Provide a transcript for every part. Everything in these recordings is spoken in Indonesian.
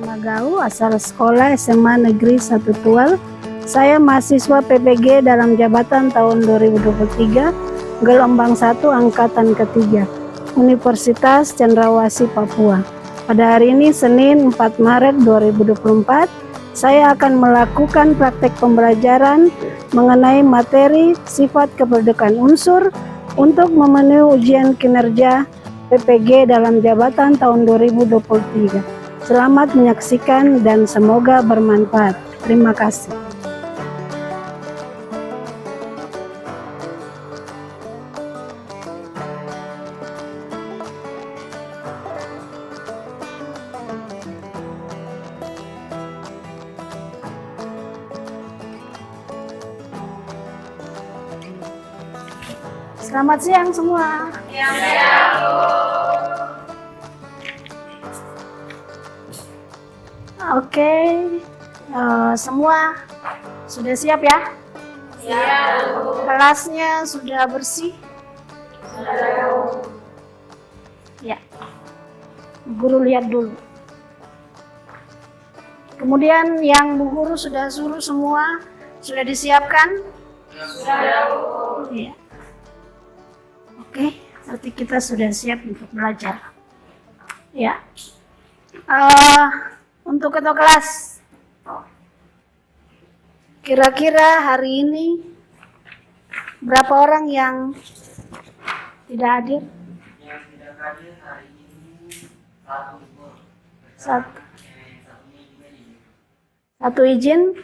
Nama Gau, asal sekolah SMA Negeri 1 Tual. Saya mahasiswa PPG dalam jabatan tahun 2023, gelombang 1 angkatan ketiga, Universitas Cendrawasih Papua. Pada hari ini Senin 4 Maret 2024, saya akan melakukan praktek pembelajaran mengenai materi sifat kepedulian unsur untuk memenuhi ujian kinerja PPG dalam jabatan tahun 2023. Selamat menyaksikan dan semoga bermanfaat. Terima kasih. Selamat siang semua. Oke, semua sudah siap ya? Siap. Kelasnya sudah bersih? Ya. Guru lihat dulu. Kemudian yang Bu Guru sudah suruh semua sudah disiapkan? Sudah. Iya. Oke, berarti kita sudah siap untuk belajar. Ya. Untuk ketua kelas, kira-kira hari ini berapa orang yang tidak hadir? Yang tidak hadir hari ini satu izin,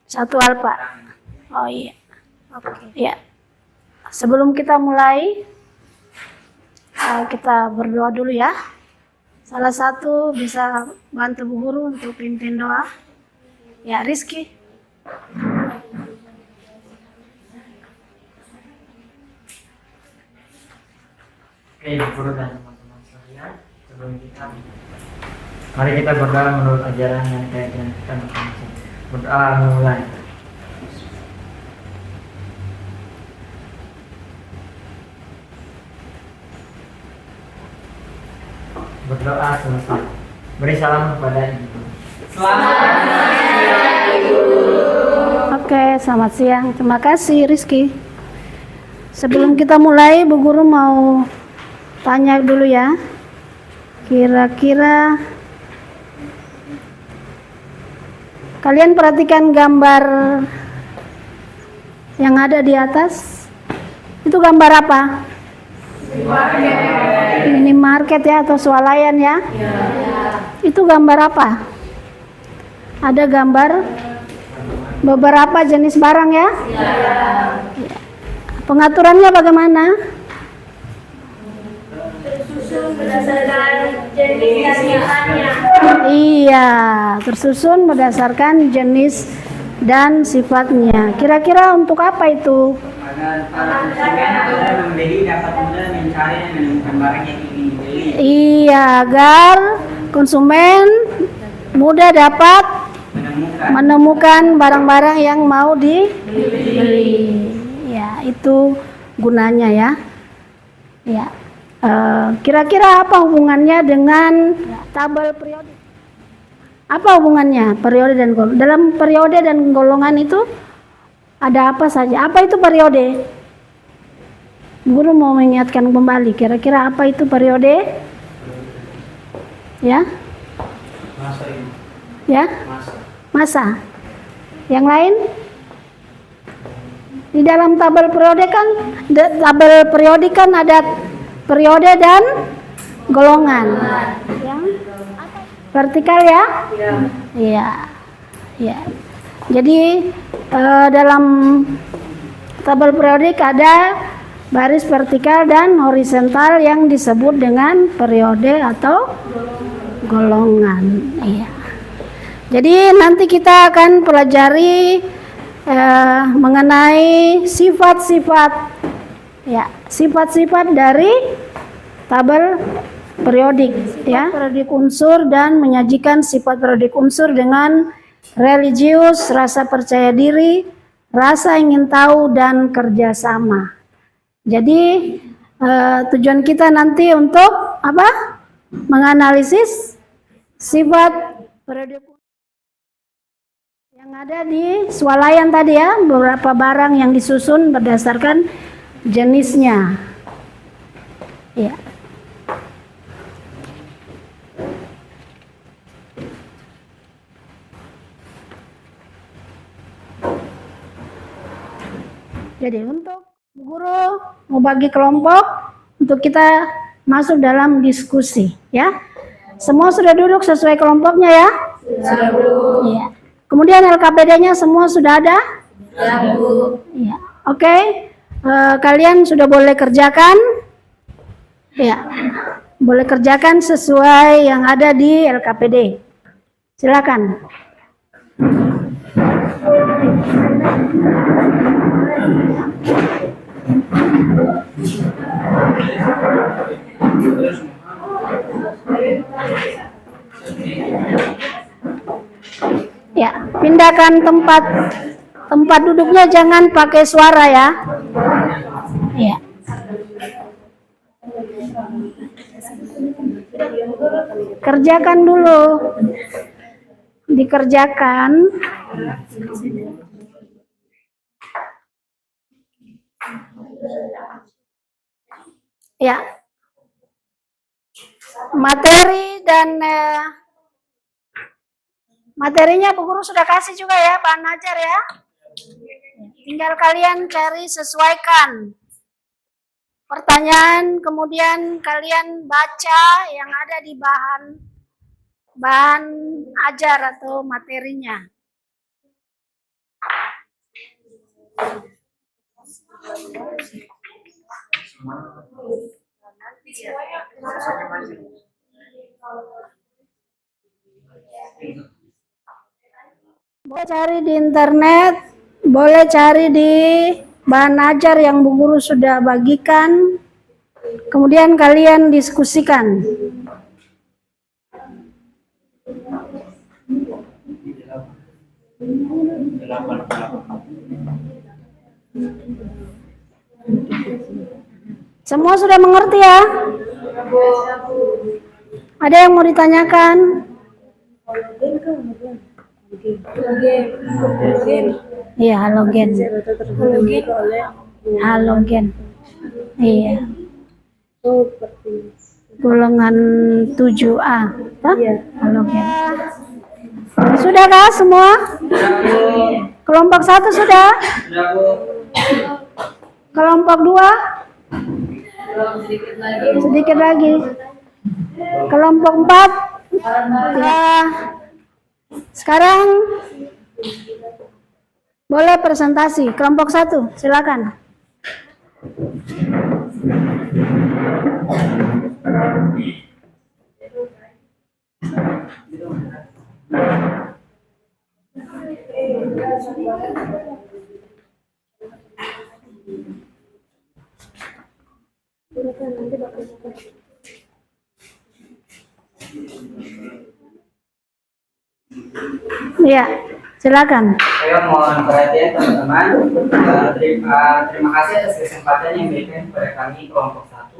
satu alfa. Oh iya, oke. Ya. Sebelum kita mulai, kita berdoa dulu ya. Salah satu bisa bantu Bu Guru untuk pimpin doa. Ya, Rizky. Oke, Guru dan teman-teman sekalian, mari kita berdoa menurut ajaran yang kita masing-masing. Berdoa mulai. Berdoa selesai. Beri salam kepada Ibu. Selamat siang Ibu. Oke, selamat siang. Terima kasih Rizky. Sebelum kita mulai, Bu Guru mau tanya dulu ya. Kira-kira kalian perhatikan gambar yang ada di atas? Itu gambar apa? Minimarket ya, atau swalayan ya? Itu gambar apa? Ada gambar beberapa jenis barang ya? Pengaturannya bagaimana? Tersusun berdasarkan jenis dan sifatnya. Iya, tersusun berdasarkan jenis dan sifatnya. Kira-kira untuk apa itu? Agar para konsumen atau pembeli dapat mudah mencari dan menemukan barang yang ingin dibeli. Iya, agar konsumen mudah dapat menemukan barang-barang yang mau dibeli. Ya, itu gunanya ya. Ya. Kira-kira apa hubungannya dengan tabel periodik? Apa hubungannya periode dan golongan? Dalam periode dan golongan itu ada apa saja? Apa itu periode? Guru mau mengingatkan kembali. Kira-kira apa itu periode? Ya? Masa ini. Ya? Masa. Yang lain? Di dalam tabel periodik kan ada periode dan golongan. Yang vertikal ya? Iya. Ya. Jadi dalam tabel periodik ada baris vertikal dan horizontal yang disebut dengan periode atau golongan. Iya. Jadi nanti kita akan pelajari mengenai sifat-sifat ya, sifat-sifat dari tabel periodik ya, periodik unsur dan menyajikan sifat periodik unsur dengan religius, rasa percaya diri, rasa ingin tahu dan kerjasama. Jadi tujuan kita nanti untuk apa? Menganalisis sifat Periode yang ada di swalayan tadi ya, beberapa barang yang disusun berdasarkan jenisnya. Ya. Jadi untuk guru mau bagi kelompok untuk kita masuk dalam diskusi ya. Semua sudah duduk sesuai kelompoknya ya? Sudah, Bu. Iya. Kemudian LKPD-nya semua sudah ada? Ya, Bu. Iya. Oke. Kalian sudah boleh kerjakan? Ya. Boleh kerjakan sesuai yang ada di LKPD. Silakan. Ya, pindahkan tempat duduknya, jangan pakai suara ya. Ya. Kerjakan dulu. Dikerjakan. Ya. Materi dan materinya Bu Guru sudah kasih juga ya, bahan ajar ya. Tinggal kalian cari, sesuaikan pertanyaan, kemudian kalian baca yang ada di bahan ajar atau materinya. Boleh cari di internet, boleh cari di bahan ajar yang Bu Guru sudah bagikan, kemudian kalian diskusikan. Semua sudah mengerti ya? Ada yang mau ditanyakan? Iya, halogen. Halogen. Iya. Golongan 7A. Halogen. Sudah kah semua? Kelompok 1 sudah? Kelompok 2? Sedikit lagi. Kelompok 4? Sekarang boleh presentasi. Kelompok 1, silakan. Iya, silakan. Saya mohon perhatian teman-teman. Terima kasih atas kesempatan yang diberikan kepada kami kelompok 1.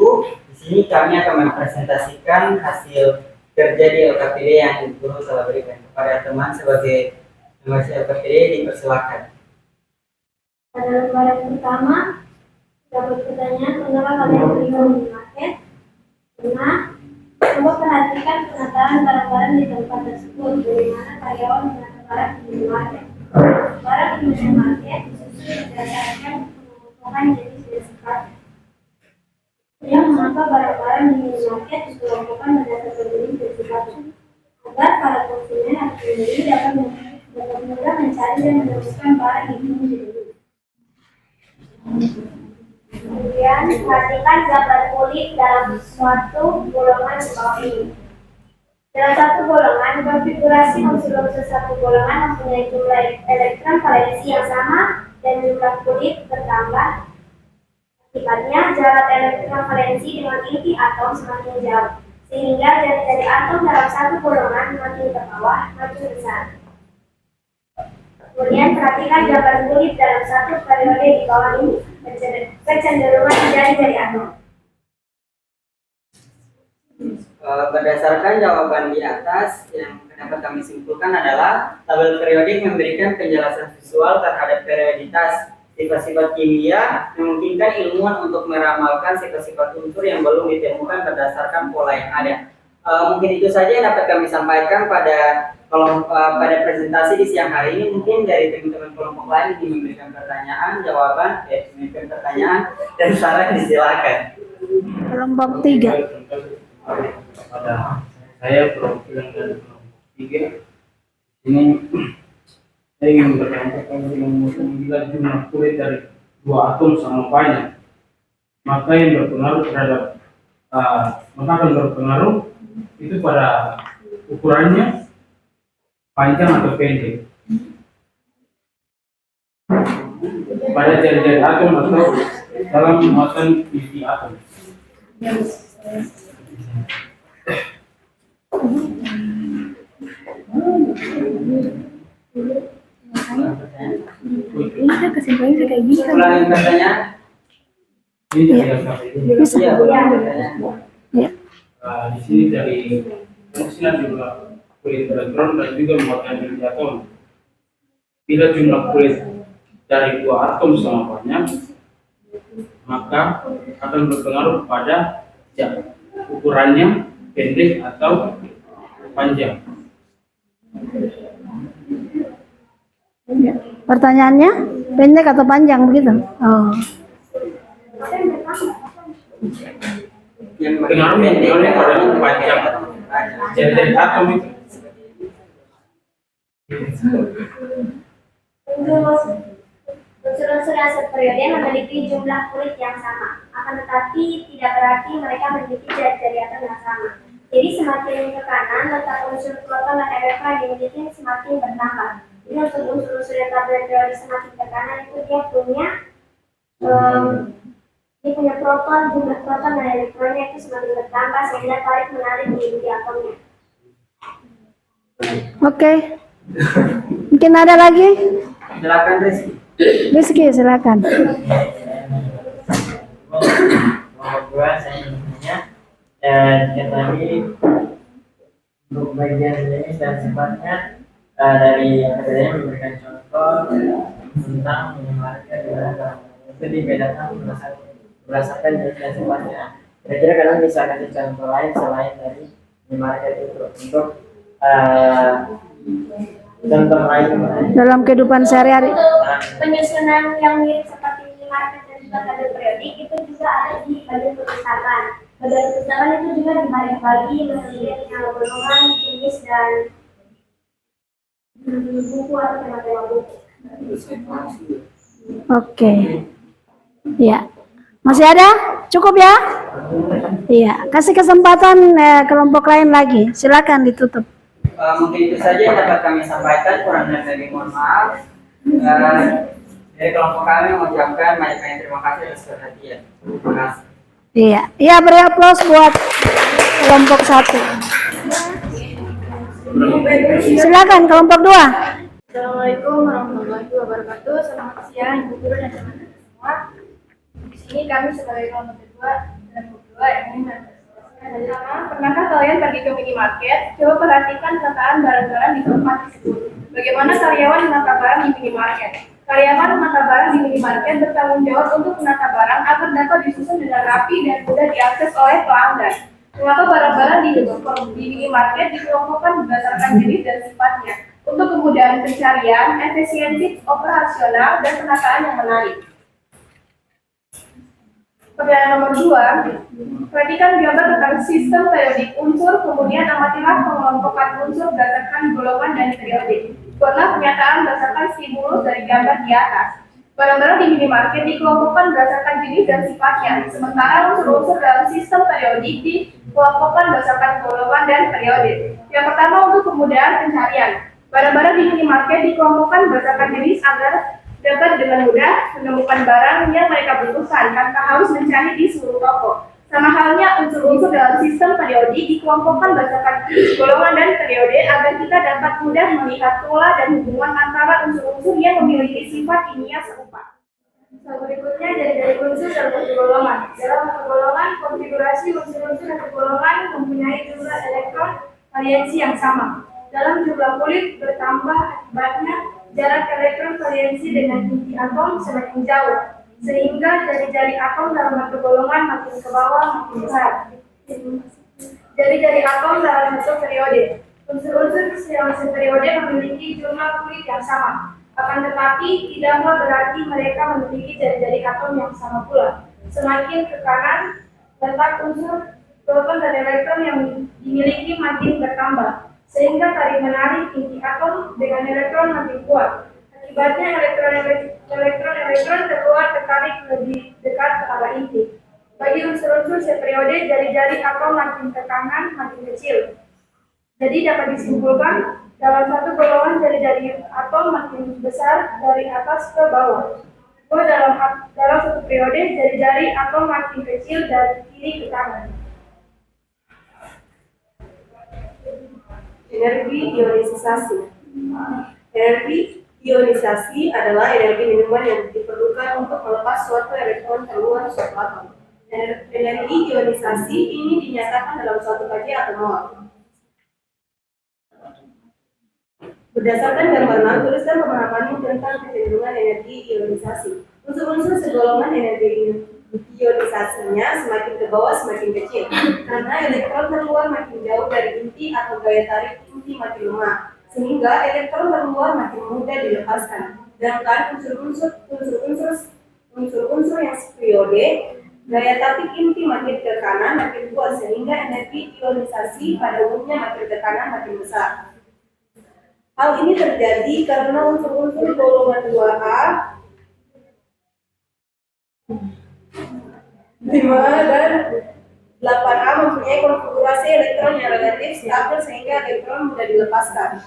Di sini kami akan mempresentasikan hasil kerja di LKPD yang Guru telah berikan kepada teman sebagai member LKPD. Dipersilakan. Pada lembaran pertama, dapat pertanyaan mengapa kalian terima minimarket. Pernah. Coba perhatikan penataan barang-barang di tempat tersebut, bagaimana karyawan menata barang di minimarket. Barang di minimarket disusun berdasarkan pengelompokan jenis dan sifat. Yang mengapa barang-barang di minimarket dikelompokkan berdasarkan jenis dan sifat, agar para konsumen atau pembeli dapat mudah mencari dan menemukan barang yang ingin dibeli. Kemudian, perhatikan gambar kulit dalam suatu golongan di bawah ini. Dalam satu golongan, konfigurasi unsur-unsur satu golongan mempunyai jumlah elektron valensi yang sama dan jumlah kulit bertambah. Akibatnya, jarak elektron valensi dengan inti atom semakin jauh, sehingga jari-jari atom dalam satu golongan makin ke bawah, makin besar. Kemudian, perhatikan gambar kulit dalam satu periode di bawah ini. Kecenderungan jari-jari atom. Berdasarkan jawaban di atas, yang dapat kami simpulkan adalah tabel periodik memberikan penjelasan visual terhadap perioditas sifat-sifat kimia, memungkinkan ilmuwan untuk meramalkan sifat-sifat unsur yang belum ditemukan berdasarkan pola yang ada. Mungkin itu saja yang dapat kami sampaikan pada presentasi di siang hari ini. Mungkin dari teman-teman kelompok lain ingin memberikan pertanyaan, jawaban, memberikan pertanyaan dan saran, disilakan. Kelompok 3. Pada saya perwakilan dari kelompok 3 ini saya ingin bertanya bila jumlah kulit dari dua atom sama banyak, maka yang berpengaruh terhadap maka akan berpengaruh itu pada ukurannya panjang atau pendek, pada jari-jari atom atau dalam muatan isi atom. Bisa kesimpulannya kayak gitu. Ulangi pertanyaan. Ini dari LKPD. Bisa. Iya, ulangi Ya. pertanyaan. Di sini dari fungsinya jumlah kulit elektron dan juga muatan isi atom. Bila jumlah kulit dari dua atom sama banyak, maka akan berpengaruh pada ukurannya pendek atau panjang. Ya. Pertanyaannya pendek atau panjang begitu? Oh. Yang Pengaruhnya pada panjang jari-jari atom itu. Unsur-unsur yang seperiode memiliki jumlah kulit yang sama, akan tetapi tidak berarti mereka memiliki jari-jari atom yang sama. Jadi semakin ke kanan, letak unsur proton dan elektron yang dimiliki semakin bertambah. Jadi untuk unsur-unsur yang tabel periode semakin ke kanan itu dia punya proton, jumlah proton dan elektronnya itu semakin bertambah sehingga tarik menarik di atomnya. Oke. Mungkin ada lagi? Silakan Rizky. Rizky, silakan. Nomor 2 saya ingin tanya, dan tadi untuk bagian jenis dan sifatnya dari APBD memberikan contoh tentang minimarket itu dibedakan berdasarkan jenis dan sifatnya. Kira-kira kalian bisa kasih contoh lain selain dari minimarket itu untuk contoh lain Dalam kehidupan sehari-hari. Penyusunan yang mirip seperti minimarket dan juga tabel periodik itu juga ada di bagian perpustakaan. Bagian perpustakaan itu juga dibagi menjadi yang golongan, jenis dan buku atau tema-tema buku. Oke. Ya. Masih ada? Cukup ya? Iya. Kasih kesempatan kelompok lain lagi. Silakan ditutup. Mungkin itu saja yang dapat kami sampaikan, kurang dan lebih mohon maaf. Dari kelompok kami mengucapkan banyak terima kasih atas perhatian. Terima kasih. Iya. Iya, beri aplaus buat kelompok 1. Silakan kelompok 2. Assalamualaikum warahmatullahi wabarakatuh. Selamat siang Ibu Guru dan teman-teman semua. Di sini kami sebagai kelompok kedua dan kedua yang ingin pertama, pernahkah kalian pergi ke minimarket? Coba perhatikan penataan barang-barang di tempat tersebut. Bagaimana karyawan menata barang di minimarket? Karyawan menata barang di minimarket bertanggung jawab untuk menata barang agar dapat disusun dengan rapi dan mudah diakses oleh pelanggan. Mengapa barang-barang di minimarket dikelompokkan berdasarkan jenis dan sifatnya? Untuk kemudahan pencarian, efisiensi operasional, dan penataan yang menarik. Pertanyaan nomor 2, perhatikan gambar tentang sistem periodik unsur, kemudian amatilah pengelompokan unsur berdasarkan golongan dan periode. Buatlah pernyataan berdasarkan stimulus dari gambar di atas. Barang-barang di minimarket dikelompokkan berdasarkan jenis dan sifatnya, sementara unsur-unsur dalam sistem periodik dikelompokkan berdasarkan golongan dan periode. Yang pertama, untuk kemudahan pencarian. Barang-barang di minimarket dikelompokkan berdasarkan jenis agar dapat dengan mudah menemukan barang yang mereka butuhkan tanpa harus mencari di seluruh toko. Sama halnya unsur-unsur dalam sistem periodik dikelompokkan berdasarkan golongan dan periode agar kita dapat mudah melihat pola dan hubungan antara unsur-unsur yang memiliki sifat kimia serupa. Berikutnya dari unsur dalam satu golongan. Dalam satu golongan, konfigurasi unsur-unsur satu golongan mempunyai jumlah elektron valensi yang sama. Dalam jumlah kulit bertambah akibatnya jarak elektron valensi dengan inti atom semakin jauh, sehingga jari-jari atom dalam satu golongan makin ke bawah makin besar. Jari-jari atom dalam satu periode. Unsur-unsur dalam satu periode memiliki jumlah kulit yang sama. Akan tetapi, tidaklah berarti mereka memiliki jari-jari atom yang sama pula. Semakin ke kanan, letak unsur proton dan elektron yang dimiliki makin bertambah, sehingga tarik-menarik inti atom dengan elektron makin kuat. Akibatnya elektron terluar tertarik lebih dekat ke arah inti. Bagi unsur-unsur seperiode, jari-jari atom makin ke kanan makin kecil. Jadi dapat disimpulkan, dalam satu golongan jari-jari atom makin besar dari atas ke bawah. Dalam satu periode, jari-jari atom makin kecil dari kiri ke kanan. Energi ionisasi. Energi ionisasi adalah energi minuman yang diperlukan untuk melepas suatu elektron keluar suatu atom. Energi ionisasi ini dinyatakan dalam suatu kj atau mol. Berdasarkan gambar 6, tuliskan pemahamanmu tentang kecenderungan energi ionisasi. Unsur-unsur segolongan energi ionisasinya semakin ke bawah semakin kecil, karena elektron terluar makin jauh dari inti atau gaya tarik inti makin lemah, sehingga elektron terluar makin mudah dilepaskan. Sedangkan unsur-unsur yang seperiode, gaya tarik inti makin ke kanan makin kuat, sehingga energi ionisasi pada umumnya makin ke kanan makin besar. Hal ini terjadi karena unsur-unsur golongan 2A, 5 dan 8A mempunyai konfigurasi elektron yang relatif stabil sehingga elektron mudah dilepaskan.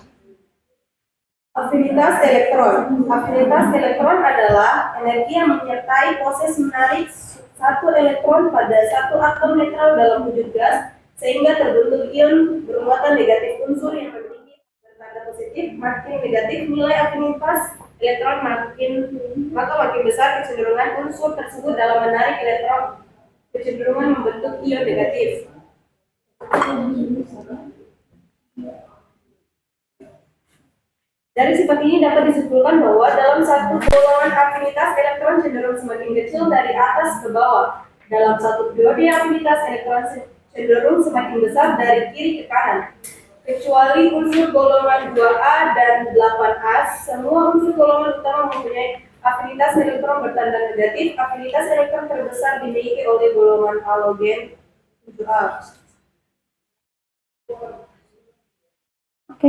Afinitas elektron. Afinitas elektron adalah energi yang menyertai proses menarik satu elektron pada satu atom netral dalam wujud gas sehingga terbentuk ion bermuatan negatif. Unsur yang memiliki bertanda positif makin negatif nilai afinitas elektron makin besar kecenderungan unsur tersebut dalam menarik elektron. Kecenderungan membentuk ion negatif. Dari sifat ini dapat disimpulkan bahwa dalam satu golongan afinitas elektron cenderung semakin kecil dari atas ke bawah. Dalam satu periode afinitas elektron cenderung semakin besar dari kiri ke kanan. Kecuali unsur golongan 2A dan 8A, semua unsur golongan utama mempunyai afinitas elektron bertanda negatif. Afinitas elektron terbesar dimiliki oleh golongan halogen 7A. Oke.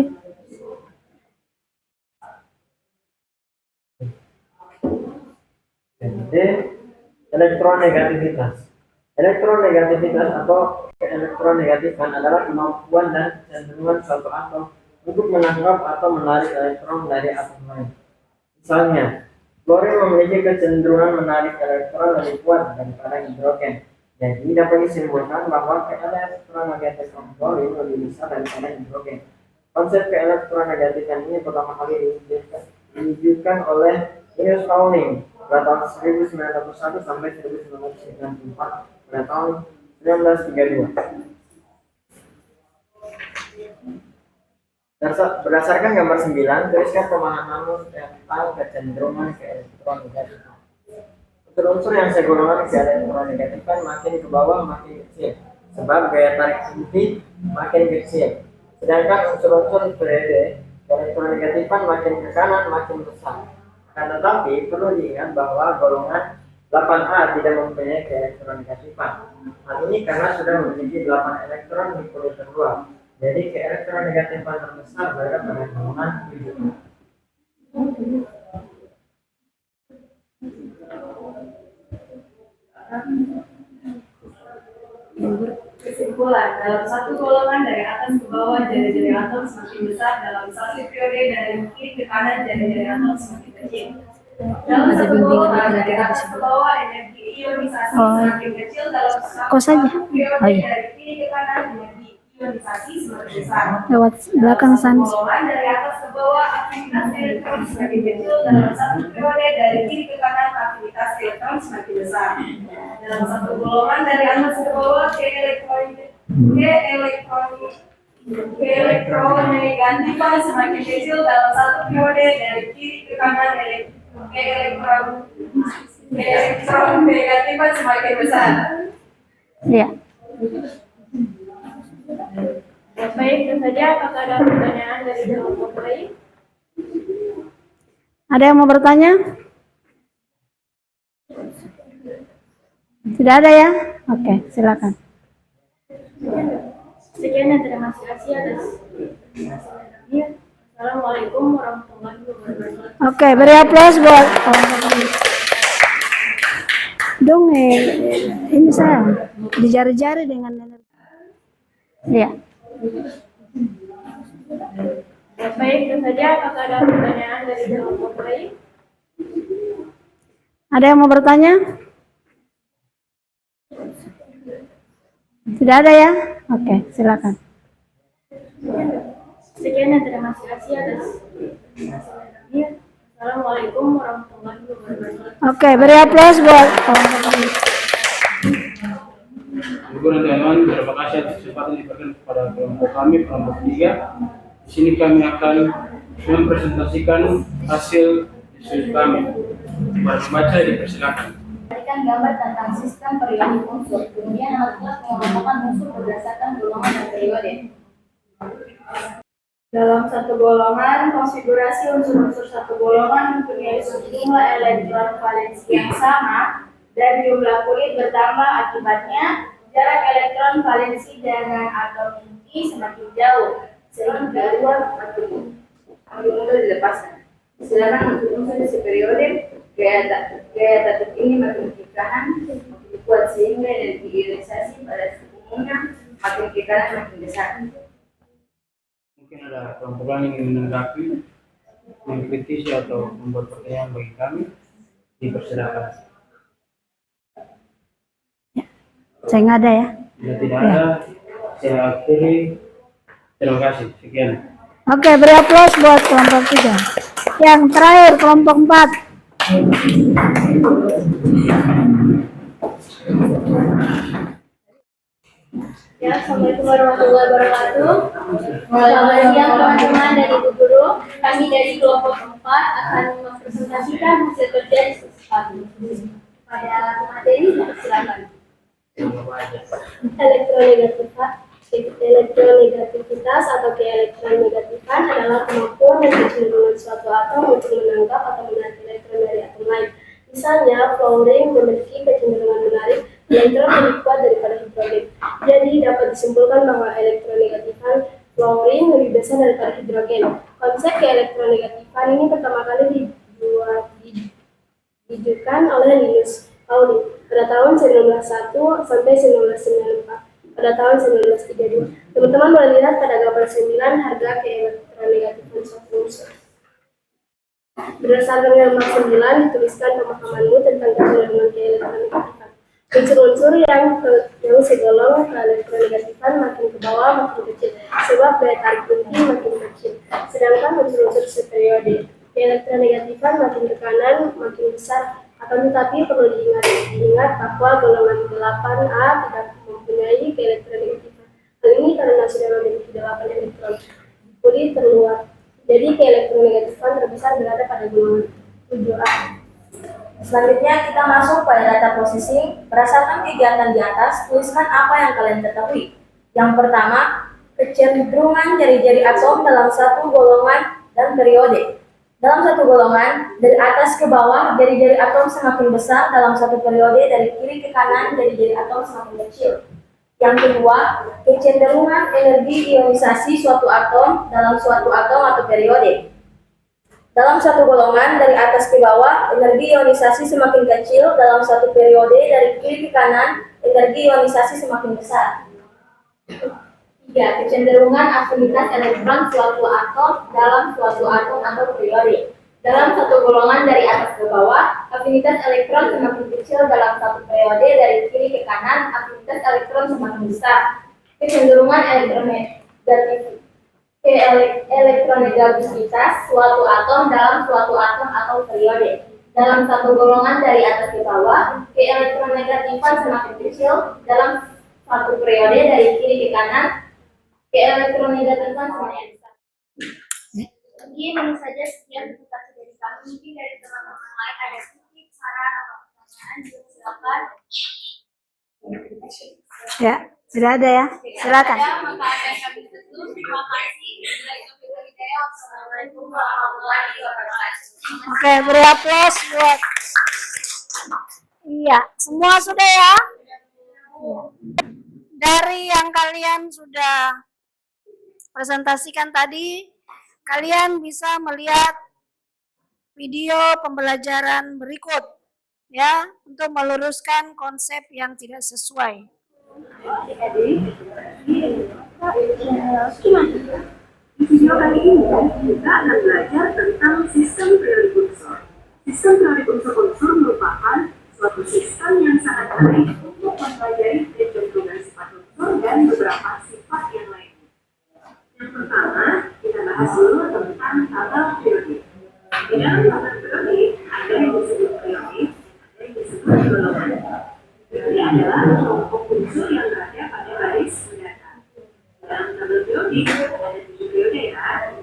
Jadi elektronegativitas. Elektronegativitas atau keelektronegatifan adalah kemampuan dan kecenderungan suatu atom untuk menangkap atau menarik elektron dari atom lain. Misalnya, klorin memiliki kecenderungan menarik elektron lebih kuat daripada hidrogen. Jadi dapat disimpulkan bahwa keelektronegatifan klorin lebih besar daripada hidrogen. Konsep keelektronegatifan ini pertama kali diwujudkan oleh Linus Pauling pada tahun 1901 sampai 1994 pada tahun 1932. Berdasarkan gambar 9, tuliskan pemahamanmu tentang kecenderungan keelektronegatifan. Unsur-unsur yang segolongan keelektronegatifan makin ke bawah makin kecil, sebab gaya tarik inti makin kecil. Sedangkan unsur-unsur periode keelektronegatifan makin ke kanan makin besar. Akan tetapi perlu diingat bahwa golongan 8A tidak mempunyai keelektronegatifan. Hal ini karena sudah memiliki 8 elektron di kulit terluar. Jadi keelektronegatifan terbesar berada pada golongan 7. Kesimpulan, dalam satu golongan dari atas ke bawah jari-jari atom semakin besar, dalam satu periode dari kiri ke kanan jari-jari atom semakin kecil. Dalam satu golongan dari atas ke bawah energi ionisasi semakin kecil, dalam Kau saja. satu periode Oh, iya. dari kiri ke kanan energi ionisasi semakin besar. Lewat belakang Satu Sans. golongan dari atas ke bawah, aktivitas elektron semakin kecil. Dalam satu periode dari kiri ke kanan, aktivitas elektron semakin besar. Dalam satu golongan dari atas ke bawah, keelektronegatifan semakin kecil. Dalam satu periode dari kiri ke kanan, elektronegatifan semakin besar. Ya. Baik, itu saja. Apakah ada pertanyaan dari kelompok lain? Ada yang mau bertanya? Tidak ada ya? Oke, silakan. Sekian dan terima kasih atas penjelasannya. Assalamualaikum warahmatullahi wabarakatuh. Oke, beri aplaus buat dong ini saya di jari-jari dengan ya. Baik, itu saja. Apakah ada pertanyaan dari kelompok lain? Ada yang mau bertanya? Tidak ada ya? Oke, silakan. Sekian dan terima kasih atas penjelasannya. Assalamualaikum warahmatullahi wabarakatuh. Oke, beri aplaus buat Teman-teman, terima kasih atas kesempatan yang diberikan kepada kelompok kami, kelompok 3. Di sini kami akan mempresentasikan hasil diskusi kami. Para pembaca dipersilakan. Berikan gambar tentang sistem periodik unsur, kemudian alat mengelompokkan unsur berdasarkan golongan dan periode. Dalam satu golongan, konfigurasi unsur-unsur satu golongan mempunyai sejumlah elektron valensi yang sama dan jumlah kulit bertambah. Akibatnya, jarak elektron valensi dengan atom inti semakin jauh, sehingga dua makin mudah dilepaskan. Sedangkan untuk unsur di periode, gaya tatap ini makin ke kanan, makin kuat, sehingga energi ionisasi pada umumnya makin ke kanan makin besar. Mungkin ada kelompok lain yang ingin menanggapi, mengkritisi atau membuat pertanyaan bagi kami, dipersilakan. saya nggak ada ya. Bila tidak ada, saya akhiri. Terima kasih. Sekian. Oke, beri aplaus buat kelompok 3. Yang terakhir kelompok 4. Ya, Assalamualaikum warahmatullahi wabarakatuh. Selamat siang teman-teman dan ibu guru. Kami dari kelompok 4 akan mempresentasikan hasil kerja sesuatu. Pada materi, silakan. Elektronegativitas atau keelektronegativan adalah kemampuan dan kecenderungan suatu atom untuk menangkap atau menarik elektron dari atom lain. Misalnya, fluorine memiliki kecenderungan menarik elektron lebih kuat daripada hidrogen. Jadi dapat disimpulkan bahwa elektronegatifan fluorine lebih besar daripada hidrogen. Konsep keelektronegatifan ini pertama kali dijukan oleh Linus Pauling pada tahun 1901 sampai 1994. Pada tahun 1932. Teman-teman boleh lihat pada gambar 9 harga keelektronegatifan suatu unsur. Berdasarkan gambar 9 dituliskan pemahamanmu tentang kecenderungan keelektronegatifan. Unsur-unsur yang segolong keelektronegatifan makin ke bawah makin kecil, sebab daya tarik inti makin kecil. Sedangkan unsur-unsur seperiode keelektronegatifan makin ke kanan makin besar. Akan tetapi perlu diingat bahwa golongan 8A tidak mempunyai keelektronegatifan. Hal ini karena sudah memiliki 8 elektron kulit terluar. Jadi keelektronegatifan terbesar berada pada golongan 7A. Selanjutnya kita masuk pada data processing. Berdasarkan kegiatan di atas, tuliskan apa yang kalian ketahui. Yang pertama, kecenderungan jari-jari atom dalam satu golongan dan periode. Dalam satu golongan, dari atas ke bawah, jari-jari atom semakin besar. Dalam satu periode, dari kiri ke kanan, jari-jari atom semakin kecil. Yang kedua, kecenderungan energi ionisasi suatu atom dalam suatu atom atau periode. Dalam satu golongan, dari atas ke bawah, energi ionisasi semakin kecil. Dalam satu periode, dari kiri ke kanan, energi ionisasi semakin besar. 3. Kecenderungan afinitas elektron suatu atom dalam suatu atom atau periode. Dalam satu golongan dari atas ke bawah, afinitas elektron semakin kecil. Dalam satu periode dari kiri ke kanan, afinitas elektron semakin besar. kecenderungan elektronegatif, elektronegativitas suatu atom dalam suatu atom atau periode. Dalam satu golongan dari atas ke bawah, keelektronegatifan semakin kecil. Dalam satu periode dari kiri ke kanan, keelektronegatifan semakin besar. Ini saja sekian presentasi dari kami. Mungkin dari teman-teman lain ada sedikit saran atau pertanyaan, silakan. Ya, sudah ada ya. Silakan. Maka akan kami tutup. Terima kasih. Wassalamualaikum warahmatullahi wabarakatuh. Oke, beri aplaus buat. Iya, semua sudah ya. Dari yang kalian sudah presentasikan tadi, kalian bisa melihat video pembelajaran berikut ya untuk meluruskan konsep yang tidak sesuai. Di video kali ini kita akan belajar tentang sistem teori unsur. Sistem teori unsur-unsur merupakan suatu sistem yang sangat baik untuk mempelajari kecenderungan sifat unsur dan beberapa sifat yang lainnya. Yang pertama, kita bahas dulu tentang tabel periode. Di dalam tabel periode ada yang disebut periode, ada yang disebut golongan. Periode adalah kelompok unsur yang berada pada baris mendatar. Dalam tabel periode ada 7 periode ya,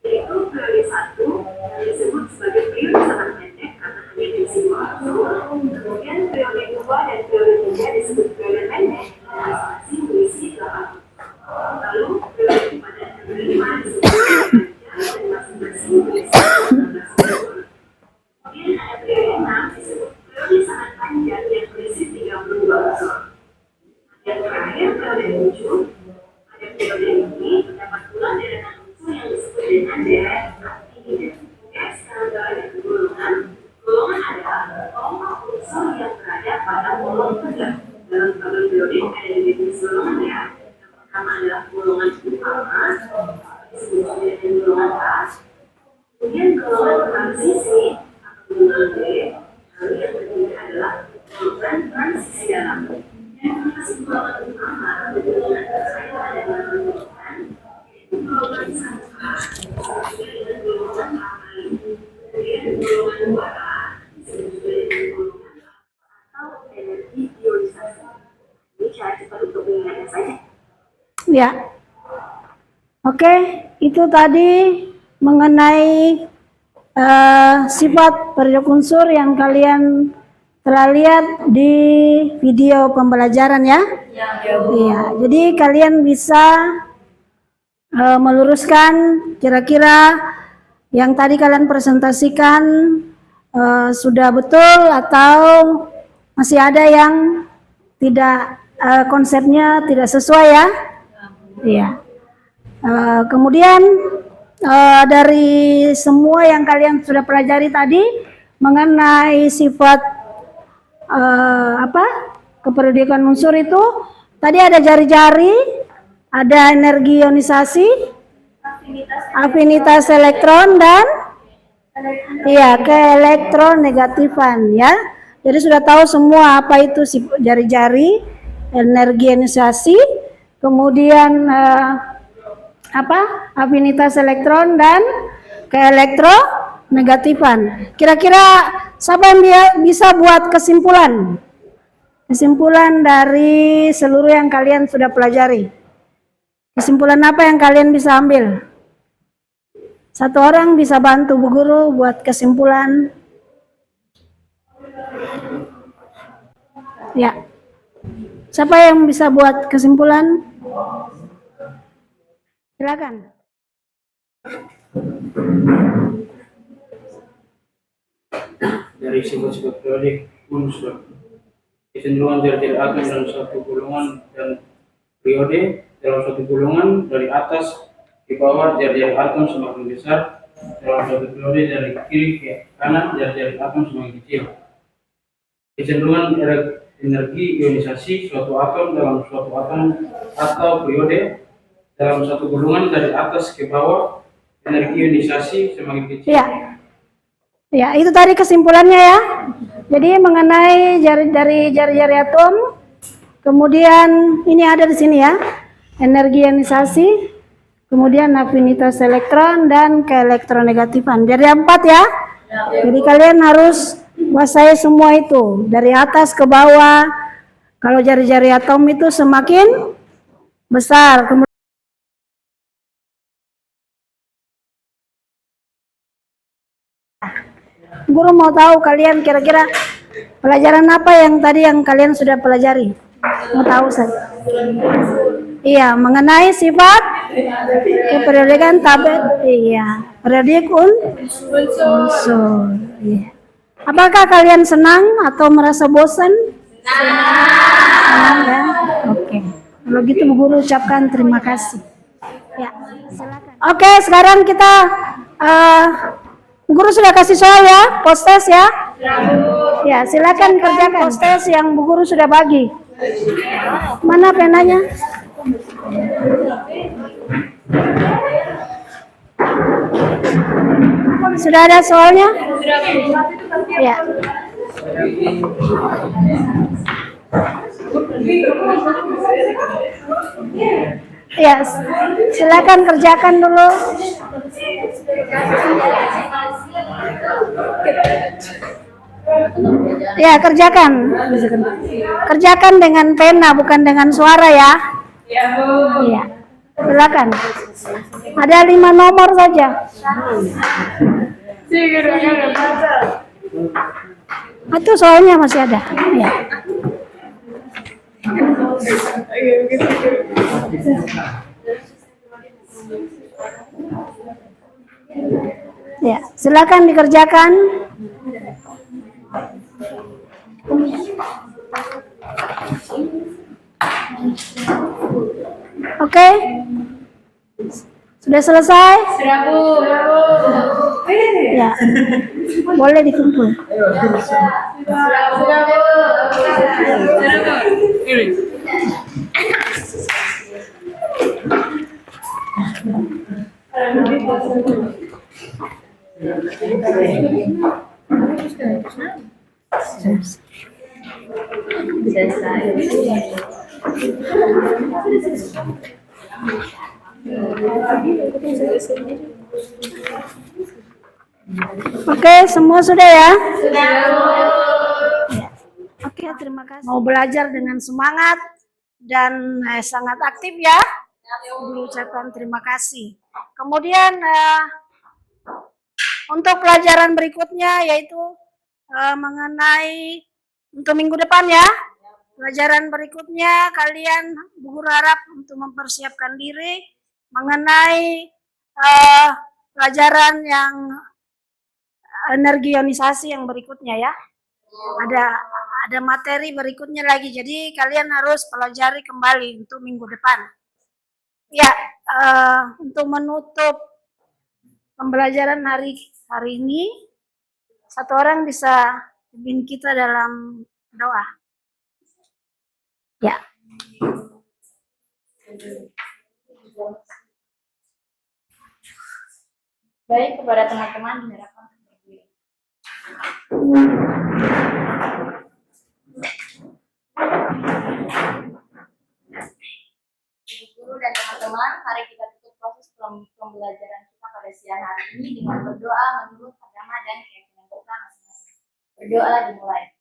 yaitu periode 1 yang disebut sebagai periode sangat pendek karena hanya diisi 2 unsur. Kemudian periode 2 dan periode 3 disebut periode pendek dan masing-masing berisi 8 unsur. Lalu periode 4 dan periode 5 disebut periode panjang dan masing-masing berisi 16 unsur. Kemudian ada periode 6 disebut periode sangat panjang yang berisi 32 unsur. Yang terakhir periode 7 ada periode ini terdapat pula deretan unsur yang disebut dengan deret aktivitas. Oke, sekarang kita lanjut ke golongan. Golongan adalah kelompok unsur yang berada pada kolom tegak. Dalam tabel periode ada definisi golongan ya. Yang pertama adalah golongan utama, disebut juga dengan golongan A. Kemudian golongan transisi atau golongan B. Lalu yang ketiga adalah golongan transisi dalam. Yang termasuk golongan utama atau golongan tersayang ada dalam golongan yaitu golongan 1A disebut juga dengan golongan A. Kemudian golongan 2A disebut juga dengan golongan A atau energi ionisasi. Ini cara cepat untuk mengingatnya saja. Ya. Oke, itu tadi mengenai sifat periode unsur yang kalian telah lihat di video pembelajaran ya. Iya, jadi kalian bisa meluruskan kira-kira yang tadi kalian presentasikan sudah betul atau masih ada yang tidak konsepnya tidak sesuai ya. Iya. Kemudian dari semua yang kalian sudah pelajari tadi mengenai sifat keperluan unsur itu tadi ada jari-jari, ada energi ionisasi, afinitas elektron dan keelektronegatifan ya. Jadi sudah tahu semua apa itu jari-jari, energi ionisasi, kemudian afinitas elektron dan keelektronegatifan. Kira-kira siapa yang bisa buat kesimpulan dari seluruh yang kalian sudah pelajari? Kesimpulan apa yang kalian bisa ambil? Satu orang bisa bantu Bu Guru buat kesimpulan. Ya. Siapa yang bisa buat kesimpulan? Silakan. Dari sifat-sifat periode unsur, kecenderungan jari-jari atom dalam satu golongan dan periode dalam satu golongan dari atas ke bawah jari-jari atom semakin besar, dalam satu periode dari kiri ke kanan jari-jari atom semakin kecil. Kecenderungan energi ionisasi suatu atom dalam suatu atom atau periode dalam satu golongan dari atas ke bawah energi ionisasi semakin kecil. Ya, itu tadi kesimpulannya ya. Jadi mengenai jari-jari atom, kemudian ini ada di sini ya. energi ionisasi, kemudian afinitas elektron, dan keelektronegatifan. Jadi 4 ya. Jadi kalian harus kuasai semua itu dari atas ke bawah. Kalau jari-jari atom itu semakin besar. Guru mau tahu kalian kira-kira pelajaran apa yang tadi yang kalian sudah pelajari? Mau tahu saya? Iya, mengenai sifat keperiodikan tabel. Iya, periodik unsur. Iya. Apakah kalian senang atau merasa bosan? Senang ya. Oke. Kalau gitu Bu Guru ucapkan terima kasih. Ya, silakan. Oke, sekarang kita Bu Guru sudah kasih soal ya, post test ya. Ya, silakan kerjakan post test yang Bu Guru sudah bagi. Mana penanya? Sudah ada soalnya? Ya. Ya, silakan kerjakan dulu. Ya, kerjakan. Kerjakan dengan pena, bukan dengan suara ya. Iya. Silakan. Ada 5 nomor saja. Itu soalnya masih ada. Ya. Ya, silakan dikerjakan. Oke. Sudah selesai? Sudah, Bu. Ya. Boleh dikumpul. Sudah, Bu. Oke, semua sudah ya? Sudah. Oke, terima kasih. Mau belajar dengan semangat dan sangat aktif ya. Guru ucapkan terima kasih. Kemudian untuk pelajaran berikutnya yaitu mengenai untuk minggu depan ya. Pelajaran berikutnya kalian Bu Guru harap untuk mempersiapkan diri mengenai pelajaran yang energi ionisasi yang berikutnya ya. Ada materi berikutnya lagi. Jadi kalian harus pelajari kembali untuk minggu depan. Ya, untuk menutup pembelajaran hari ini, satu orang bisa pimpin kita dalam doa. Ya. Baik, kepada teman-teman diharapkan berdiri. Ibu guru dan teman-teman, mari kita tutup proses pembelajaran kita pada siang hari ini dengan berdoa menurut agama dan keyakinan kita masing-masing. Berdoalah dimulai.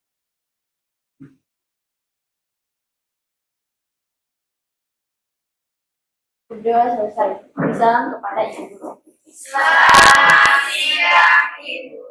Berdoa selesai. Salam kepada Ibu Guru. Selamat siang, Ibu.